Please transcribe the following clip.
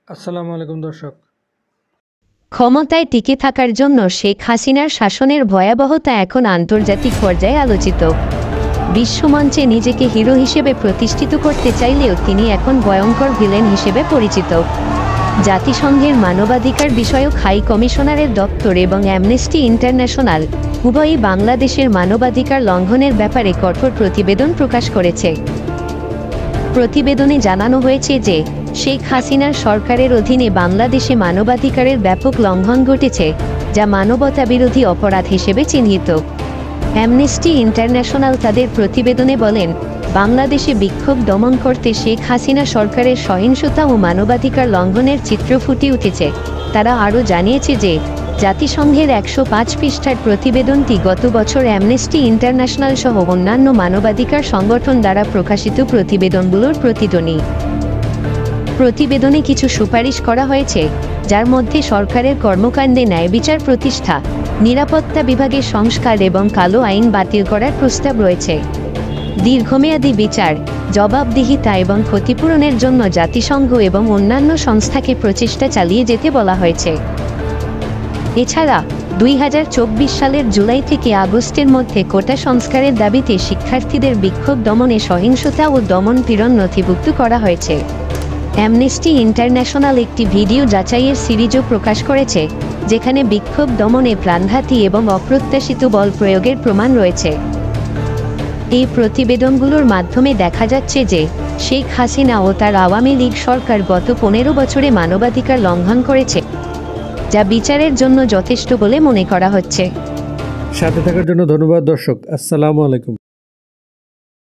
আসসালামু আলাইকুম দর্শক। ক্ষমতায় টিকে থাকার জন্য শেখ হাসিনার শাসনের ভয়াবহতা এখন আন্তর্জাতিক পর্যায়ে আলোচিত। বিশ্বমঞ্চে নিজেকে হিরো হিসেবে প্রতিষ্ঠিত করতে চাইলেও তিনি এখন ভয়ঙ্কর ভিলেন হিসেবে পরিচিত। জাতিসংঘের মানবাধিকার বিষয়ক হাই কমিশনারের দপ্তর এবং অ্যামনেস্টি ইন্টারন্যাশনাল উভয়ই বাংলাদেশের মানবাধিকার লঙ্ঘনের ব্যাপারে কঠোর প্রতিবেদন প্রকাশ করেছে। প্রতিবেদনে জানানো হয়েছে যে শেখ হাসিনার সরকারের অধীনে বাংলাদেশে মানবাধিকারের ব্যাপক লঙ্ঘন ঘটেছে, যা মানবতাবিরোধী অপরাধ হিসেবে চিহ্নিত। অ্যামনেস্টি ইন্টারন্যাশনাল তাদের প্রতিবেদনে বলেন, বাংলাদেশে বিক্ষোভ দমন করতে শেখ হাসিনা সরকারের সহিংসতা ও মানবাধিকার লঙ্ঘনের চিত্র ফুটে উঠেছে। তারা আরও জানিয়েছে যে জাতিসংঘের ১০৫ পৃষ্ঠার প্রতিবেদনটি গত বছর অ্যামনেস্টি ইন্টারন্যাশনাল সহ অন্যান্য মানবাধিকার সংগঠন দ্বারা প্রকাশিত প্রতিবেদনগুলোর প্রতিধ্বনি। প্রতিবেদনে কিছু সুপারিশ করা হয়েছে, যার মধ্যে সরকারের কর্মকাণ্ডে ন্যায়বিচার প্রতিষ্ঠা, নিরাপত্তা বিভাগের সংস্কার এবং কালো আইন বাতিল করার প্রস্তাব রয়েছে। দীর্ঘমেয়াদী বিচার, জবাবদিহিতা এবং ক্ষতিপূরণের জন্য জাতিসংঘ এবং অন্যান্য সংস্থাকে প্রচেষ্টা চালিয়ে যেতে বলা হয়েছে। এছাড়া ২০২৪ সালের জুলাই থেকে আগস্টের মধ্যে কোটা সংস্কারের দাবিতে শিক্ষার্থীদের বিক্ষোভ দমনে সহিংসতা ও দমন পীড়ন নথিভুক্ত করা হয়েছে। অ্যামনেস্টি ইন্টারন্যাশনাল একটি ভিডিও যাচাইয়ের সিরিজও প্রকাশ করেছে, যেখানে বিক্ষোভ দমনে প্রাণঘাতী এবং অপ্রত্যাশিত বল প্রয়োগের প্রমাণ রয়েছে। এই প্রতিবেদনগুলোর মাধ্যমে দেখা যাচ্ছে যে শেখ হাসিনা ও তার আওয়ামী লীগ সরকার গত ১৫ বছরে মানবাধিকার লঙ্ঘন করেছে, যা বিচারের জন্য যথেষ্ট বলে মনে করা হচ্ছে। সাথে থাকার জন্য ধন্যবাদ দর্শক। আসসালামু আলাইকুম।